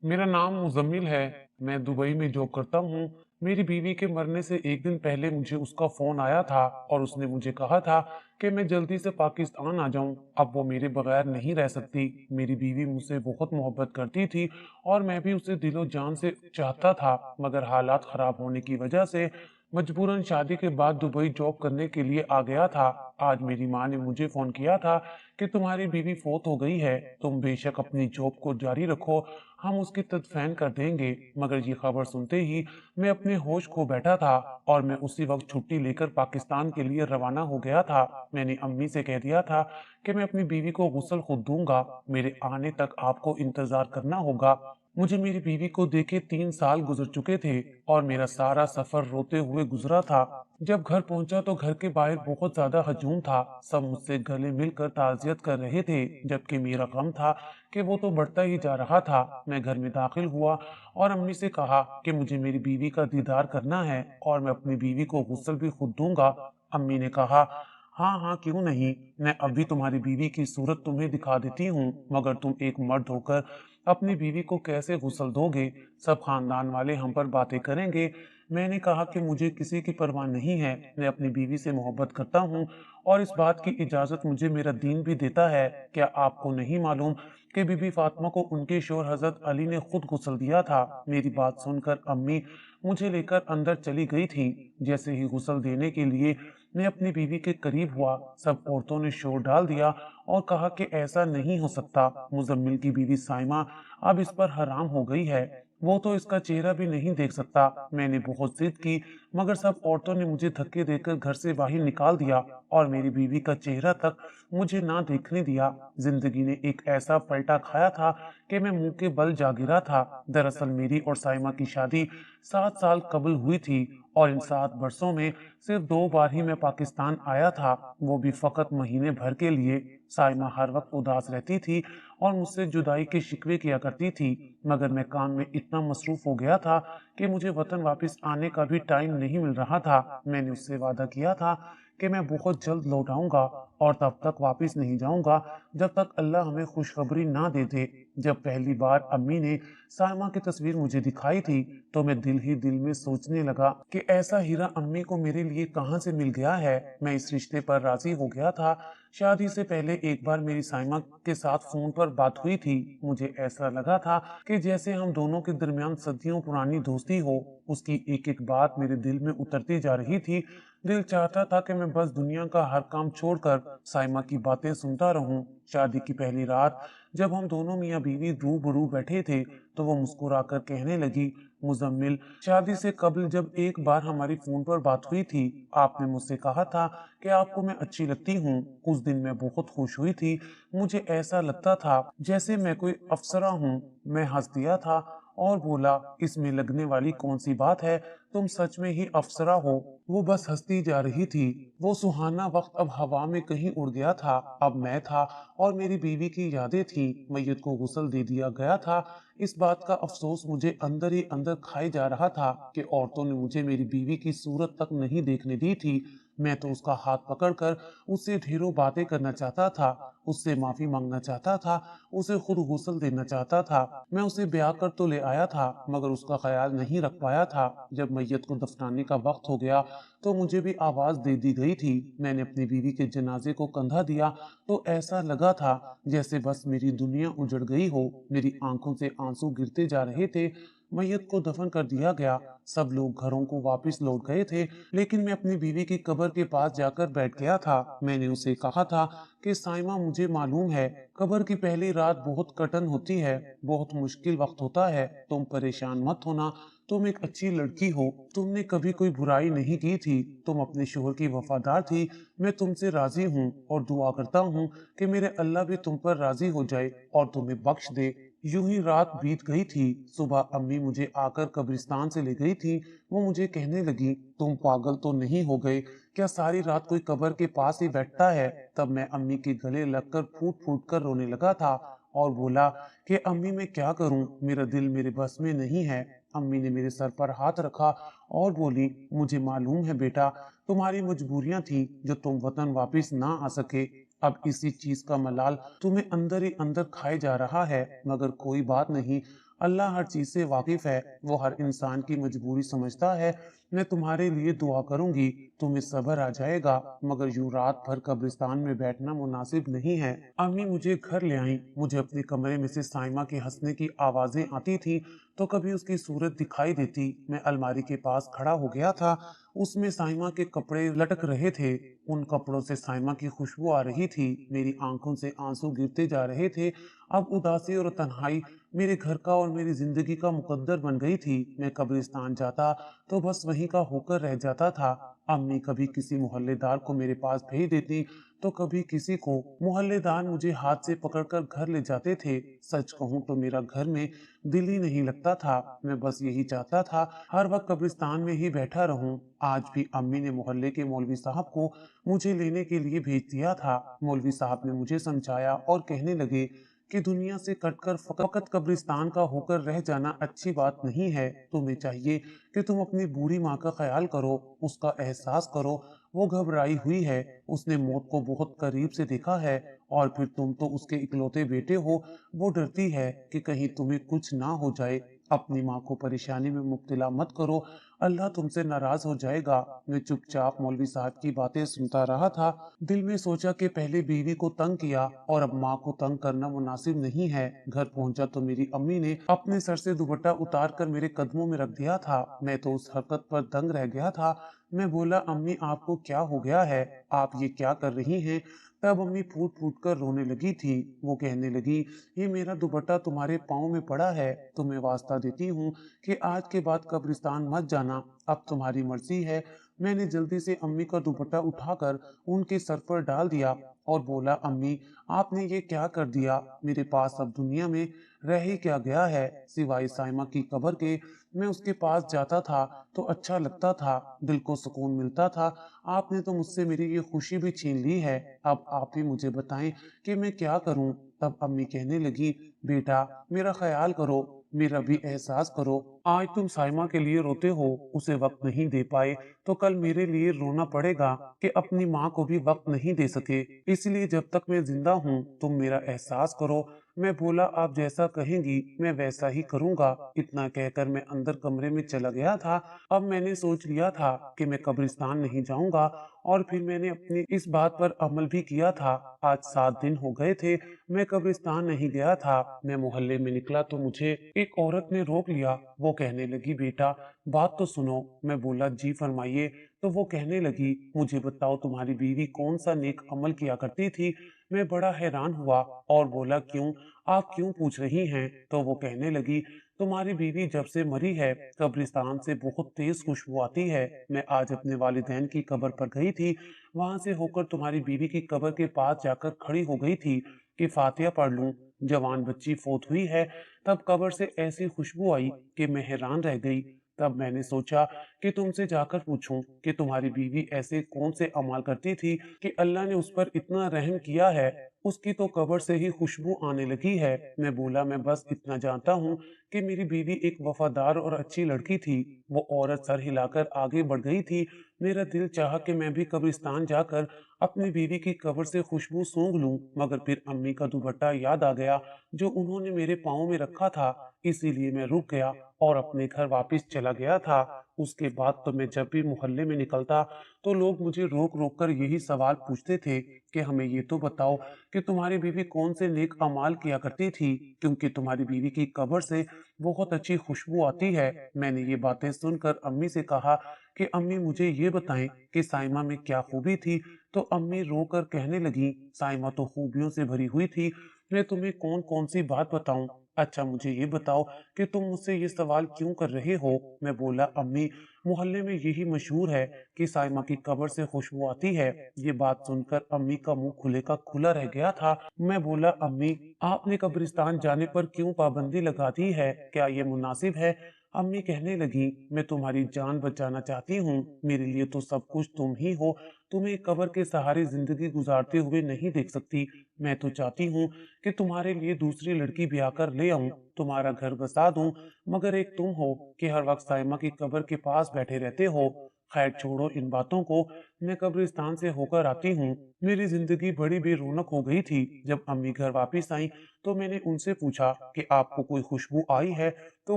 मेरा नाम मुजम्मिल है। मैं दुबई में जॉब करता हूँ। मेरी बीवी के मरने से एक दिन पहले मुझे उसका फोन आया था और उसने मुझे कहा था कि मैं जल्दी से पाकिस्तान आ जाऊं। अब वो मेरे बगैर नहीं रह सकती। मेरी बीवी मुझसे बहुत मोहब्बत करती थी और मैं भी उसे दिलो जान से चाहता था, मगर हालात खराब होने की वजह से मजबूरन शादी के बाद दुबई जॉब करने के लिए आ गया था। आज मेरी माँ ने मुझे फोन किया था कि तुम्हारी बीवी फौत हो गई है। तुम बेशक अपनी जॉब को जारी रखो, हम उसकी तदफीन कर देंगे। मगर ये खबर सुनते ही मैं अपने होश खो बैठा था और मैं उसी वक्त छुट्टी लेकर पाकिस्तान के लिए रवाना हो गया था। मैंने अम्मी से कह दिया था कि मैं अपनी बीवी को गुस्ल खुद दूंगा। मेरे आने तक आपको इंतजार करना होगा। मुझे मेरी बीवी को देखे 3 साल गुजर चुके थे और मेरा सारा सफर रोते हुए गुजरा था। जब घर पहुंचा तो घर के बाहर बहुत ज्यादा हजूम था। सब मुझसे गले मिलकर ताजियत कर रहे थे, जबकि मेरा गम था कि वो तो बढ़ता ही जा रहा था। मैं घर में दाखिल हुआ और अम्मी से कहा कि मुझे मेरी बीवी का दीदार करना है और मैं अपनी बीवी को गुस्ल भी खुद दूंगा। अम्मी ने कहा, हाँ हाँ क्यों नहीं, मैं अभी तुम्हारी बीवी की सूरत तुम्हें दिखा देती हूँ, मगर तुम एक मर्द होकर अपनी बीवी को कैसे गुस्ल दोगे? सब खानदान वाले हम पर बातें करेंगे। मैंने कहा कि मुझे किसी की परवाह नहीं है, मैं अपनी बीवी से मोहब्बत करता हूँ और इस बात की इजाजत मुझे मेरा दीन भी देता है। क्या आपको नहीं मालूम कि बीबी फातिमा को उनके शोहर हजरत अली ने खुद गुस्ल दिया था? मेरी बात सुनकर अम्मी मुझे लेकर अंदर चली गई थी। जैसे ही गुस्ल देने के लिए मैं अपनी बीवी के करीब हुआ, सब औरतों ने शोर डाल दिया और कहा कि ऐसा नहीं हो सकता। मुजम्मिल की बीवी साइमा अब इस पर हराम हो गई है, वो तो इसका चेहरा भी नहीं देख सकता। मैंने बहुत जिद की, मगर सब औरतों ने मुझे धक्के देकर घर से बाहर निकाल दिया और मेरी बीवी का चेहरा तक मुझे ना देखने दिया। जिंदगी ने एक ऐसा पलटा खाया था कि मैं मुंह के बल जा गिरा था। दरअसल मेरी और साइमा की शादी 7 साल कबल हुई थी और इन 7 वर्षों में सिर्फ 2 बार ही मैं पाकिस्तान आया था, वो भी फकत महीने भर के लिए। साइमा हर वक्त उदास रहती थी और मुझसे जुदाई के शिकवे किया करती थी, मगर मैं काम में इतना मसरूफ हो गया था कि मुझे वतन वापस आने का भी टाइम नहीं मिल रहा था। मैंने उससे वादा किया था कि मैं बहुत जल्द लौट आऊंगा और तब तक वापस नहीं जाऊंगा जब तक अल्लाह हमें खुशखबरी ना दे दे। जब पहली बार अम्मी ने साइमा की तस्वीर मुझे दिखाई थी तो मैं दिल ही दिल में सोचने लगा कि ऐसा हीरा अम्मी को मेरे लिए कहां से मिल गया है। मैं इस रिश्ते पर राजी हो गया था। शादी से पहले एक बार मेरी साइमा के साथ फोन पर बात हुई थी। मुझे ऐसा लगा था कि जैसे हम दोनों के दरमियान सदियों पुरानी दोस्ती हो। उसकी एक एक बात मेरे दिल में उतरती जा रही थी। दिल चाहता था कि मैं बस दुनिया का हर काम छोड़कर साइमा की बातें सुनता रहूं। शादी की पहली रात जब हम दोनों मियाँ बीवी रूबरू बैठे थे तो वो मुस्कुराकर कहने लगी, मुजम्मिल, शादी से कबल जब एक बार हमारी फोन पर बात हुई थी, आपने मुझसे कहा था कि आपको मैं अच्छी लगती हूँ। उस दिन मैं बहुत खुश हुई थी। मुझे ऐसा लगता था जैसे मैं कोई अफसरा हूँ। मैं हंस दिया था और बोला, इसमें लगने वाली कौन सी बात है, तुम सच में ही अफसरा हो। वो बस हंसती जा रही थी। वो सुहाना वक्त अब हवा में कहीं उड़ गया था। अब मैं था और मेरी बीवी की यादें थी। मैयत को गुस्ल दे दिया गया था। इस बात का अफसोस मुझे अंदर ही अंदर खाए जा रहा था कि औरतों ने मुझे मेरी बीवी की सूरत तक नहीं देखने दी थी। मैं तो उसका हाथ पकड़कर उससे ढेरों बातें करना चाहता था, उससे माफी मांगना चाहता था, उसे खुद गुस्ल देना चाहता था। मैं उसे ब्याह कर तो ले आया था, मगर उसका ख्याल नहीं रख पाया था। जब मैयत को दफनाने का वक्त हो गया तो मुझे भी आवाज दे दी गई थी। मैंने अपनी बीवी के जनाजे को कंधा दिया तो ऐसा लगा था जैसे बस मेरी दुनिया उजड़ गई हो। मेरी आंखों से आंसू गिरते जा रहे थे। मैयत को दफन कर दिया गया। सब लोग घरों को वापस लौट गए थे, लेकिन मैं अपनी बीवी की कब्र के पास जाकर बैठ गया था। मैंने उसे कहा था कि साइमा, मुझे मालूम है कब्र की पहली रात बहुत कठिन होती है, बहुत मुश्किल वक्त होता है। तुम परेशान मत होना, तुम एक अच्छी लड़की हो, तुमने कभी कोई बुराई नहीं की थी, तुम अपने शोहर की वफादार थी। मैं तुमसे राजी हूँ और दुआ करता हूँ कि मेरे अल्लाह भी तुम पर राजी हो जाए और तुम्हें बख्श दे। यूं ही रात बीत गई थी। सुबह अम्मी मुझे आकर कब्रिस्तान से ले गई थी। वो मुझे कहने लगी, तुम पागल तो नहीं हो गए? क्या सारी रात कोई कब्र के पास ही बैठता है? तब मैं अम्मी के गले लगकर फूट फूट कर रोने लगा था और बोला कि अम्मी, मैं क्या करूं, मेरा दिल मेरे बस में नहीं है। अम्मी ने मेरे सर पर हाथ रखा और बोली, मुझे मालूम है बेटा, तुम्हारी मजबूरियां थी जो तुम वतन वापस ना आ सके। अब इसी चीज का मलाल तुम्हें अंदर ही अंदर खाए जा रहा है, मगर कोई बात नहीं, अल्लाह हर चीज से वाकिफ है, वो हर इंसान की मजबूरी समझता है। मैं तुम्हारे लिए दुआ करूंगी, तुम्हें सब्र आ जाएगा, मगर यूं रात भर कब्रिस्तान में बैठना मुनासिब नहीं है। अम्मी मुझे घर ले आई। मुझे अपने कमरे में से साइमा के हंसने की आवाजें आती थी तो कभी उसकी सूरत दिखाई देती। मैं अलमारी के पास खड़ा हो गया था। उसमें साइमा के कपड़े लटक रहे थे। उन कपड़ों से साइमा की खुशबू आ रही थी। मेरी आंखों से आंसू गिरते जा रहे थे। अब उदासी और तन्हाई मेरे घर का और मेरी जिंदगी का मुकद्दर बन गई थी। मैं कब्रिस्तान जाता तो बस वहीं का होकर रह जाता था। अम्मी कभी किसी मोहल्लेदार को मेरे पास भेज देती तो कभी किसी को। मोहल्लेदार मुझे हाथ से पकड़कर घर ले जाते थे। सच कहूं तो मेरा घर में दिल ही नहीं लगता था। मैं बस यही चाहता था हर वक्त कब्रिस्तान में ही बैठा रहूं। आज भी अम्मी ने मोहल्ले के मौलवी साहब को मुझे लेने के लिए भेज दिया था। मौलवी साहब ने मुझे समझाया और कहने लगे कि दुनिया से कटकर फकत कब्रिस्तान का होकर रह जाना अच्छी बात नहीं है। तुम्हें चाहिए कि तुम अपनी बूढ़ी माँ का ख्याल करो, उसका एहसास करो। वो घबराई हुई है, उसने मौत को बहुत करीब से देखा है, और फिर तुम तो उसके इकलौते बेटे हो। वो डरती है कि कहीं तुम्हें कुछ ना हो जाए। अपनी माँ को परेशानी में मुब्तला मत करो, अल्लाह तुमसे नाराज हो जाएगा। मैं चुपचाप मौलवी साहब की बातें सुनता रहा था। दिल में सोचा कि पहले बीवी को तंग किया और अब माँ को तंग करना मुनासिब नहीं है। घर पहुंचा तो मेरी अम्मी ने अपने सर से दुपट्टा उतार कर मेरे कदमों में रख दिया था। मैं तो उस हरकत पर दंग रह गया था। मैं बोला, अम्मी आपको क्या हो गया है, आप ये क्या कर रही हैं? तब अम्मी फूट फूट कर रोने लगी थी। वो कहने लगी, ये मेरा दुपट्टा तुम्हारे पाँव में पड़ा है, तुम्हें वास्ता देती हूँ कि आज के बाद कब्रिस्तान मत जाना, अब तुम्हारी मर्जी है। मैंने जल्दी से अम्मी का दुपट्टा उठाकर उनके सर पर डाल दिया और बोला, अम्मी आपने ये क्या कर दिया? मेरे पास अब दुनिया में रह ही क्या गया है सिवाय साइमा की कब्र के? मैं उसके पास जाता था तो अच्छा लगता था, दिल को सुकून मिलता था। आपने तो मुझसे मेरी ये खुशी भी छीन ली है। अब आप ही मुझे बताएं कि मैं क्या करूं? तब अम्मी कहने लगी, बेटा मेरा ख्याल करो, मेरा भी एहसास करो। आज तुम साइमा के लिए रोते हो, उसे वक्त नहीं दे पाए, तो कल मेरे लिए रोना पड़ेगा कि अपनी माँ को भी वक्त नहीं दे सके। इसलिए जब तक मैं जिंदा हूँ तुम मेरा एहसास करो। मैं बोला, आप जैसा कहेंगी मैं वैसा ही करूँगा। इतना कहकर मैं अंदर कमरे में चला गया था। अब मैंने सोच लिया था कि मैं कब्रिस्तान नहीं जाऊंगा, और फिर मैंने अपनी इस बात पर अमल भी किया था। आज 7 दिन हो गए थे मैं कब्रिस्तान नहीं गया था। मैं मोहल्ले में निकला तो मुझे एक औरत ने रोक लिया। वो कहने लगी, बेटा बात तो सुनो। मैं बोला, जी फरमाइए। तो वो कहने लगी, मुझे बताओ तुम्हारी बीवी कौन सा नेक अमल किया करती थी? मैं बड़ा हैरान हुआ और बोला, क्यों, आप क्यों पूछ रही हैं? तो वो कहने लगी, तुम्हारी बीवी जब से मरी है कब्रिस्तान से बहुत तेज खुशबू आती है। मैं आज अपने वालिदैन की कब्र पर गई थी, वहां से होकर तुम्हारी बीवी की कब्र के पास जाकर खड़ी हो गई थी कि फातिहा पढ़ लूं। जवान बच्ची फोत हुई है। तब कब्र से ऐसी खुशबू आई कि मैं हैरान रह गई। तब मैंने सोचा कि तुमसे जाकर पूछूं कि तुम्हारी बीवी ऐसे कौन से अमाल करती थी कि अल्लाह ने उस पर इतना रहम किया है। उसकी तो कब्र से ही खुशबू आने लगी है। मैं बोला, मैं बस इतना जानता हूँ कि मेरी बीवी एक वफादार और अच्छी लड़की थी। वो औरत सर हिलाकर आगे बढ़ गई थी। मेरा दिल चाहा कि मैं भी कब्रिस्तान जाकर अपनी बीवी की कब्र से खुशबू सूंघ लूं, मगर फिर अम्मी का दुपट्टा याद आ गया जो उन्होंने मेरे पाँव में रखा था। इसीलिए मैं रुक गया और अपने घर वापस चला गया था। उसके बाद तो मैं जब भी मोहल्ले में निकलता तो लोग मुझे रोक रोक कर यही सवाल पूछते थे कि हमें ये तो बताओ कि तुम्हारी बीवी कौन से नेक अमाल किया करती थी, क्योंकि तुम्हारी बीवी की कब्र से बहुत अच्छी खुशबू आती है। मैंने ये बातें सुनकर अम्मी से कहा कि अम्मी मुझे ये बताएं कि साइमा में क्या खूबी थी। तो अम्मी रोकर कहने लगी, साइमा तो खूबियों से भरी हुई थी, मैं तुम्हें कौन कौन सी बात बताऊं? अच्छा मुझे ये बताओ कि तुम मुझसे ये सवाल क्यों कर रहे हो? मैं बोला, अम्मी मोहल्ले में यही मशहूर है कि साइमा की कब्र से खुशबू आती है। ये बात सुनकर अम्मी का मुंह खुले का खुला रह गया था। मैं बोला, अम्मी आपने कब्रिस्तान जाने पर क्यों पाबंदी लगा दी है? क्या ये मुनासिब है? अम्मी कहने लगी, मैं तुम्हारी जान बचाना चाहती हूँ, मेरे लिए तो सब कुछ तुम ही हो। तुम्हें कब्र के सहारे जिंदगी गुजारते हुए नहीं देख सकती। मैं तो चाहती हूँ कि तुम्हारे लिए दूसरी लड़की ब्याह कर ले आऊं, तुम्हारा घर बसा दूं, मगर एक तुम हो कि हर वक्त साइमा की कब्र के पास बैठे रहते हो। खैर छोड़ो इन बातों को। मैं कब्रिस्तान से होकर आती हूँ। मेरी जिंदगी बड़ी बेरौनक हो गई थी। जब अम्मी घर वापस आई तो मैंने उनसे पूछा कि आपको कोई खुशबू आई है, तो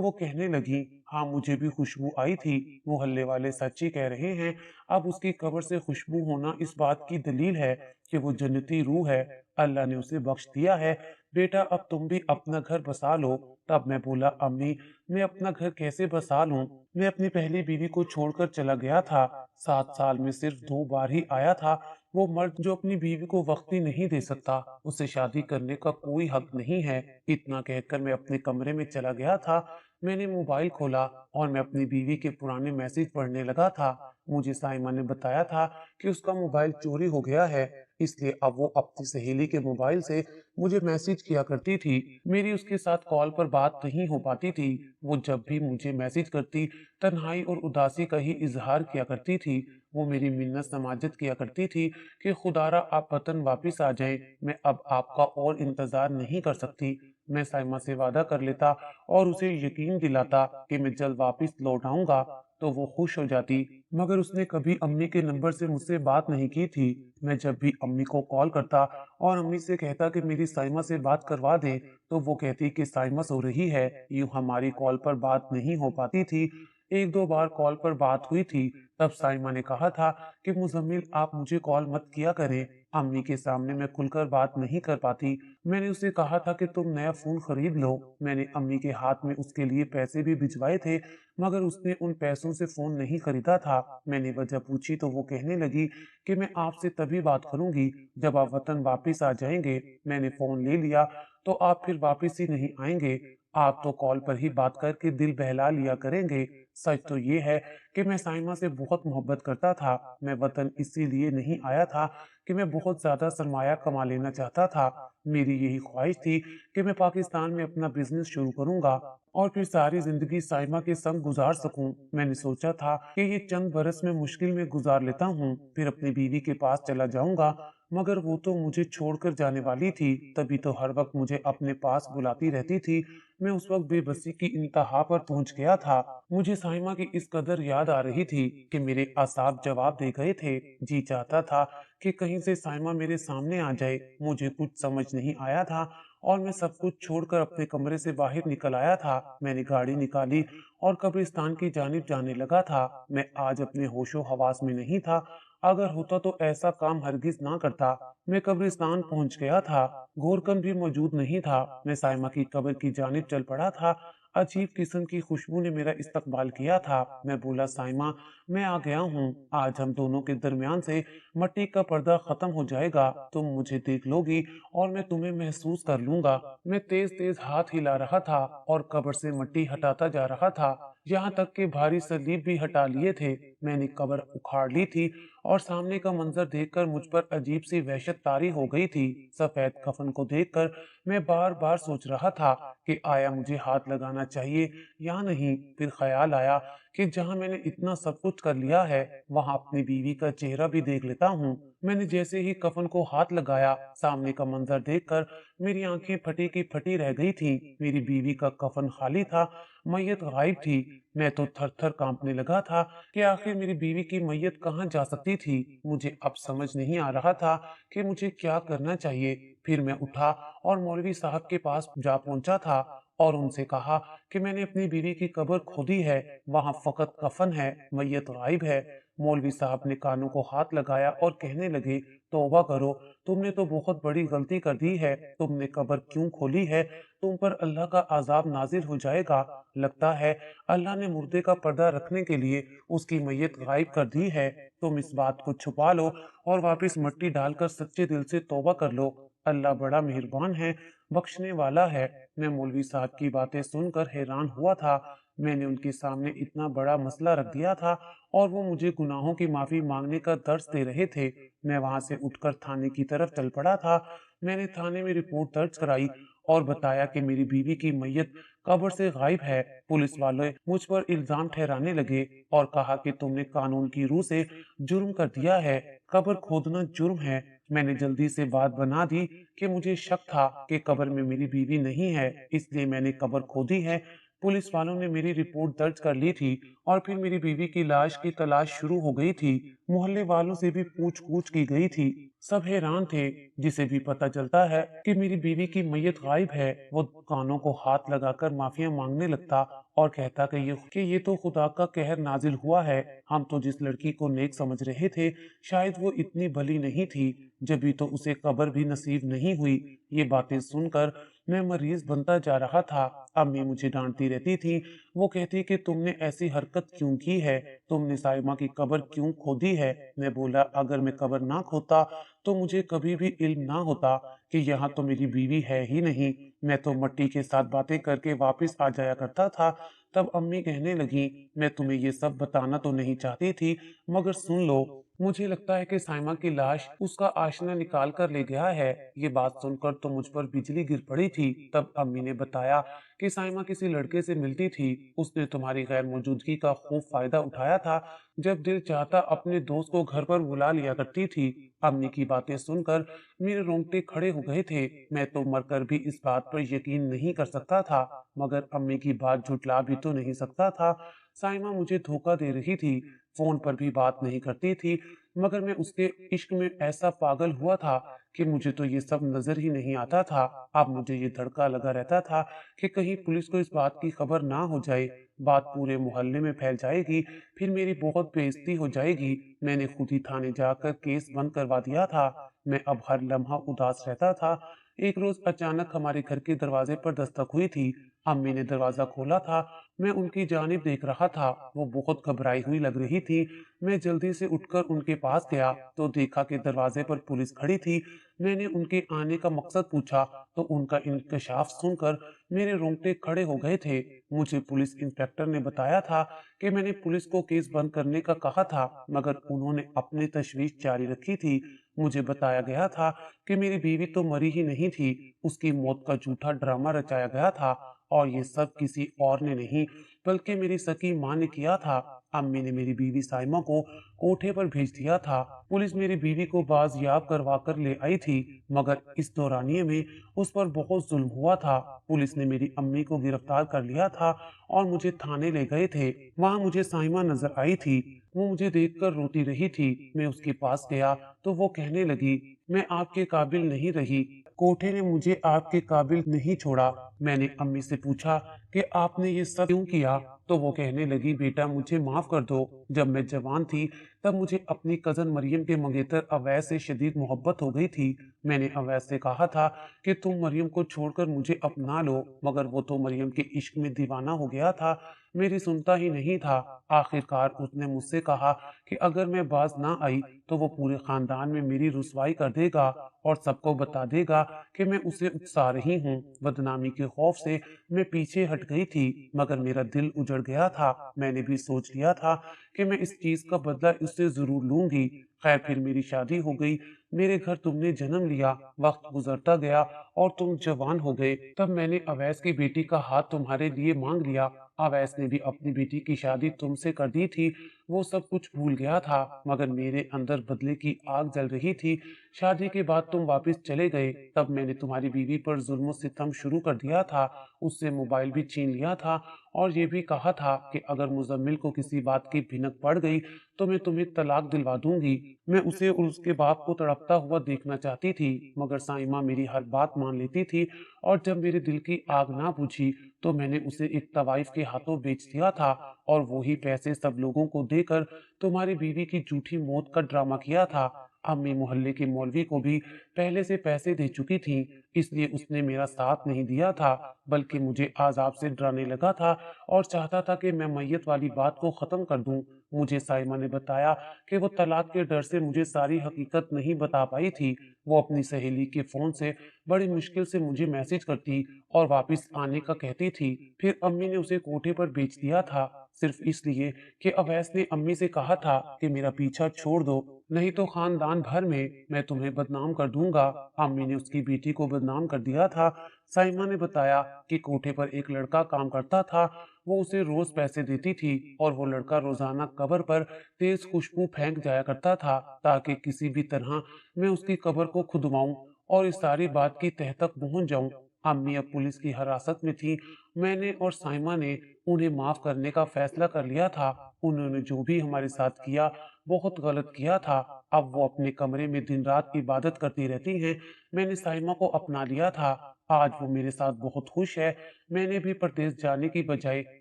वो कहने लगी, हाँ मुझे भी खुशबू आई थी। मोहल्ले वाले सच ही कह रहे हैं। अब उसकी कब्र से खुशबू होना इस बात की दलील है कि वो जन्नती रूह है। अल्लाह ने उसे बख्श दिया है। बेटा अब तुम भी अपना घर बसा लो। तब मैं बोला, अम्मी मैं अपना घर कैसे बसा लूं? मैं अपनी पहली बीवी को छोड़कर चला गया था। 7 साल में सिर्फ 2 बार ही आया था। वो मर्द जो अपनी बीवी को वक्त ही नहीं दे सकता, उसे शादी करने का कोई हक नहीं है। इतना कहकर मैं अपने कमरे में चला गया था। मैंने मोबाइल खोला और मैं अपनी बीवी के पुराने मैसेज पढ़ने लगा था। मुझे साइमा ने बताया था कि उसका मोबाइल चोरी हो गया है, इसलिए अब वो अपनी सहेली के मोबाइल से मुझे मैसेज किया करती थी। मेरी उसके साथ कॉल पर बात नहीं हो पाती थी। वो जब भी मुझे मैसेज करती, तन्हाई और उदासी का ही इजहार किया करती थी। वो मेरी मिन्नत समाजत किया करती थी कि खुदारा आप वतन वापिस आ जाएं। मैं अब आपका और इंतजार नहीं कर सकती। मैं साइमा से वादा कर लेता और उसे यकीन दिलाता कि मैं जल्द वापिस लौट आऊंगा, तो वो खुश हो जाती। मगर उसने कभी अम्मी के नंबर से मुझसे बात नहीं की थी। मैं जब भी अम्मी को कॉल करता और अम्मी से कहता कि मेरी साइमा से बात करवा दे, तो वो कहती कि साइमा सो रही है। यूं हमारी कॉल पर बात नहीं हो पाती थी। 1-2 बार कॉल पर बात हुई थी। तब साइमा ने कहा था कि मुजम्मिल आप मुझे कॉल मत किया करें, अम्मी के सामने मैं खुलकर बात नहीं कर पाती। मैंने उसे कहा था कि तुम नया फोन खरीद लो। मैंने अम्मी के हाथ में उसके लिए पैसे भी भिजवाए थे, मगर उसने उन पैसों से फोन नहीं खरीदा था। मैंने वजह पूछी तो वो कहने लगी कि मैं आपसे तभी बात करूंगी जब आप वतन वापिस आ जाएंगे। मैंने फोन ले लिया तो आप फिर वापिस ही नहीं आएंगे। आप तो कॉल पर ही बात करके दिल बहला लिया करेंगे। सच तो ये है कि मैं साइमा से बहुत मोहब्बत करता था। मैं वतन इसीलिए नहीं आया था कि मैं बहुत ज्यादा सरमाया कमा लेना चाहता था। मेरी यही ख्वाहिश थी कि मैं पाकिस्तान में अपना बिजनेस शुरू करूंगा और फिर सारी जिंदगी साइमा के संग गुजार सकूं। मैंने सोचा था कि ये चंद बरस में मुश्किल में गुजार लेता हूँ, फिर अपनी बीवी के पास चला जाऊंगा। मगर वो तो मुझे छोड़कर जाने वाली थी, तभी तो हर वक्त मुझे अपने पास बुलाती रहती थी। मैं उस वक्त बेबसी की इंतहा पर पहुंच गया था। मुझे साइमा की इस कदर याद आ रही थी कि मेरे आसाब जवाब दे गए थे। जी चाहता था कि कहीं से साइमा मेरे सामने आ जाए। मुझे कुछ समझ नहीं आया था और मैं सब कुछ छोड़कर अपने कमरे से बाहर निकल आया था। मैंने गाड़ी निकाली और कब्रिस्तान की जानिब जाने लगा था। मैं आज अपने होशो हवास में नहीं था। अगर होता तो ऐसा काम हरगिज ना करता। मैं कब्रिस्तान पहुंच गया था। गोरकन भी मौजूद नहीं था। मैं साइमा की कब्र की जानिब चल पड़ा था। अजीब किस्म की खुशबू ने मेरा इस्तकबाल किया था। मैं बोला, साइमा मैं आ गया हूँ। आज हम दोनों के दरमियान से मट्टी का पर्दा खत्म हो जाएगा। तुम मुझे देख लोगी और मैं तुम्हें महसूस कर लूंगा। मैं तेज तेज हाथ हिला रहा था और कब्र से मिट्टी हटाता जा रहा था, यहाँ तक कि भारी सलीब भी हटा लिए थे। मैंने कब्र उखाड़ ली थी और सामने का मंजर देखकर मुझ पर अजीब सी वहशत तारी हो गई थी। सफेद कफन को देखकर मैं बार बार सोच रहा था कि आया मुझे हाथ लगाना चाहिए या नहीं। फिर ख्याल आया कि जहां मैंने इतना सब कुछ कर लिया है, वहां अपनी बीवी का चेहरा भी देख लेता हूँ। मैंने जैसे ही कफन को हाथ लगाया, सामने का मंजर देखकर मेरी आंखें फटी की फटी रह गई थी। मेरी बीवी का कफन खाली था, मैयत गायब थी। मैं तो थर थर कांपने लगा था कि आखिर मेरी बीवी की मैयत कहाँ जा सकती थी। मुझे अब समझ नहीं आ रहा था कि मुझे क्या करना चाहिए। फिर मैं उठा और मौलवी साहब के पास जा पहुंचा था और उनसे कहा कि मैंने अपनी बीवी की कब्र खोदी है, वहां फकत कफन है, मैयत गायब है। मौलवी साहब ने कानों को हाथ लगाया और कहने लगे, तौबा करो, तुमने तो बहुत बड़ी गलती कर दी है। तुमने कब्र क्यों खोली है? तुम पर अल्लाह का अजाब नाजिल हो जाएगा। लगता है अल्लाह ने मुर्दे का पर्दा रखने के लिए उसकी मैयत गायब कर दी है। तुम इस बात को छुपा लो और वापस मिट्टी डालकर सच्चे दिल से तौबा कर लो। अल्लाह बड़ा मेहरबान है, बख्शने वाला है। मैं मौलवी साहब की बातें सुनकर हैरान हुआ था। मैंने उनके सामने इतना बड़ा मसला रख दिया था और वो मुझे गुनाहों की माफी मांगने का दर्ज दे रहे थे। मैं वहां से उठकर थाने की तरफ चल पड़ा था। मैंने थाने में रिपोर्ट दर्ज कराई और बताया कि मेरी बीवी की मैयत कब्र से गायब है। पुलिस वाले मुझ पर इल्जाम ठहराने लगे और कहा कि तुमने कानून की रूह से जुर्म कर दिया है, कब्र खोदना जुर्म है। मैंने जल्दी से बात बना दी कि मुझे शक था कि कब्र में मेरी बीवी नहीं है, इसलिए मैंने कब्र खोदी है। पुलिस वालों ने मेरी रिपोर्ट दर्ज कर ली थी और फिर मेरी बीवी की लाश की तलाश शुरू हो गई थी। मोहल्ले वालों से भी पूछ-पूछ की गई थी। सब हैरान थे। जिसे भी पता चलता है कि मेरी बीवी की मैयत गायब है, वो कानों को हाथ लगाकर माफिया मांगने लगता और कहता कि ये तो खुदा का कहर नाजिल हुआ है। हम तो जिस लड़की को नेक समझ रहे थे, शायद वो इतनी भली नहीं थी, जब तो उसे कब्र भी नसीब नहीं हुई। ये बातें सुनकर मैं मरीज बनता जा रहा था। अम्मी मुझे डांटती रहती थी। वो कहती कि तुमने ऐसी हरकत क्यों की है, तुमने साइमा की कब्र क्यों खोदी है। मैं बोला, अगर मैं कब्र ना खोता तो मुझे कभी भी इल्म ना होता कि यहाँ तो मेरी बीवी है ही नहीं। मैं तो मट्टी के साथ बातें करके वापस आ जाया करता था। तब अम्मी कहने लगी, मैं तुम्हें ये सब बताना तो नहीं चाहती थी, मगर सुन लो, मुझे लगता है कि साइमा की लाश उसका आशना निकाल कर ले गया है। ये बात सुनकर तो मुझ पर बिजली गिर पड़ी थी। तब अम्मी ने बताया कि साइमा किसी लड़के से मिलती थी। उसने तुम्हारी गैर मौजूदगी का खूब फायदा उठाया था। जब दिल चाहता अपने दोस्त को घर पर बुला लिया करती थी। अम्मी की बातें सुनकर मेरे रोंगटे खड़े हो गए थे। मैं तो मरकर भी इस बात पर यकीन नहीं कर सकता था, मगर अम्मी की बात झुटला भी तो नहीं सकता था। साइमा मुझे धोखा दे रही थी। फोन पर भी बात नहीं करती थी, मगर मैं उसके इश्क में ऐसा पागल हुआ था कि मुझे तो ये सब नजर ही नहीं आता था। अब मुझे ये धड़का लगा रहता था कि कहीं पुलिस को इस बात की खबर ना हो जाए, बात पूरे मोहल्ले में फैल जाएगी, फिर मेरी बहुत बेइज्जती हो जाएगी। मैंने खुद ही थाने जाकर केस बंद करवा दिया था। मैं अब हर लम्हा उदास रहता था। एक रोज अचानक हमारे घर के दरवाजे पर दस्तक हुई थी। अम्मी ने दरवाजा खोला था। मैं उनकी जानिब देख रहा था। वो बहुत घबराई हुई लग रही थी। मैं जल्दी से उठकर उनके पास गया तो देखा कि दरवाजे पर पुलिस खड़ी थी। मैंने उनके आने का मकसद पूछा तो उनका इंकशाफ सुनकर मेरे रोंगटे खड़े हो गए थे। मुझे पुलिस इंस्पेक्टर ने बताया था कि मैंने पुलिस को केस बंद करने का कहा था, मगर उन्होंने अपनी तशवीश जारी रखी थी। मुझे बताया गया था कि मेरी बीवी तो मरी ही नहीं थी, उसकी मौत का झूठा ड्रामा रचाया गया था और ये सब किसी और ने नहीं बल्कि मेरी सकी माँ ने किया था। अम्मी ने मेरी बीवी साइमा को कोठे पर भेज दिया था। पुलिस मेरी बीवी को बाजियाब करवा कर ले आई थी, मगर इस दौरानिये में उस पर बहुत जुल्म हुआ था। पुलिस ने मेरी अम्मी को गिरफ्तार कर लिया था और मुझे थाने ले गए थे। वहाँ मुझे साइमा नजर आई थी। वो मुझे देखकर रोती रही थी। मैं उसके पास गया तो वो कहने लगी, मैं आपके काबिल नहीं रही, कोठे ने मुझे आपके काबिल नहीं छोड़ा। मैंने अम्मी से पूछा कि आपने ये सब क्यों किया, तो वो कहने लगी, बेटा मुझे माफ कर दो। जब मैं जवान थी तब मुझे अपनी कजन मरियम के मंगेतर अवैस से शदीद मोहब्बत हो गई थी। मैंने अवैस से कहा था कि तुम मरियम को छोड़कर मुझे अपना लो, मगर वो तो मरियम के इश्क में दीवाना हो गया था, मेरी सुनता ही नहीं था। आखिरकार उसने मुझसे कहा कि अगर मैं बाज ना आई तो वो पूरे खानदान में मेरी रुसवाई कर देगा और सबको बता देगा कि मैं उसे उकसा रही हूँ। बदनामी के खौफ से मैं पीछे हट गई थी, मगर मेरा दिल उजड़ गया था। मैंने भी सोच लिया था कि मैं इस चीज का बदला उससे जरूर लूंगी। खैर, फिर मेरी शादी हो गई, मेरे घर तुमने जन्म लिया, वक्त गुजरता गया और तुम जवान हो गए। तब मैंने अवैस की बेटी का हाथ तुम्हारे लिए मांग लिया। अवैस ने भी अपनी बेटी की शादी तुमसे कर दी थी। वो सब कुछ भूल गया था, मगर मेरे अंदर बदले की आग जल रही थी। शादी के बाद तुम वापस चले गए। तब मैंने तुम्हारी बीवी पर जुल्म सितम शुरू कर दिया था, उससे मोबाइल भी छीन लिया था और ये भी कहा था कि अगर मुजम्मिल को किसी बात की भिनक पड़ गई तो मैं तुम्हें तलाक दिलवा दूंगी। मैं उसे और उसके बाप को तड़पता हुआ देखना चाहती थी, मगर साइमा मेरी हर बात मान लेती थी और जब मेरे दिल की आग ना बुझी तो मैंने उसे एक तवाइफ के हाथों बेच दिया था और वही पैसे सब लोगों को देकर तुम्हारी बीवी की झूठी मौत का ड्रामा किया था। अम्मी मोहल्ले के मौलवी को भी पहले से पैसे दे चुकी थी, इसलिए उसने मेरा साथ नहीं दिया था, बल्कि मुझे आजाब से डराने लगा था और चाहता था कि मैं मैयत वाली बात को खत्म कर दूं। मुझे साइमा ने बताया कि वो तलाक के डर से मुझे सारी हकीकत नहीं बता पाई थी। वो अपनी सहेली के फोन से बड़ी मुश्किल से मुझे मैसेज करती और वापस आने का कहती थी। फिर अम्मी ने उसे कोठे पर बेच दिया था, सिर्फ इसलिए कि अवैस ने अम्मी से कहा था कि मेरा पीछा छोड़ दो, नहीं तो खानदान भर में मैं तुम्हें बदनाम कर दूंगा। अम्मी ने उसकी बेटी को बदनाम कर दिया था। साइमा ने बताया कि कोठे पर एक लड़का काम करता था। वो उसे रोज पैसे देती थी और वो लड़का रोजाना कब्र पर तेज खुशबू फेंक जाया करता था ताकि किसी भी तरह मैं उसकी कब्र को खुदवाऊं और इस सारी बात की तह तक पहुंच जाऊं। अम्मी अब पुलिस की हिरासत में थी। मैंने और साइमा ने उन्हें माफ करने का फैसला कर लिया था। उन्होंने जो भी हमारे साथ किया, बहुत गलत किया था। अब वो अपने कमरे में दिन रात इबादत करती रहती हैं। मैंने साइमा को अपना लिया था। आज वो मेरे साथ बहुत खुश है। मैंने भी परदेश जाने की बजाय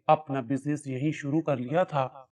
अपना बिजनेस यहीं शुरू कर लिया था।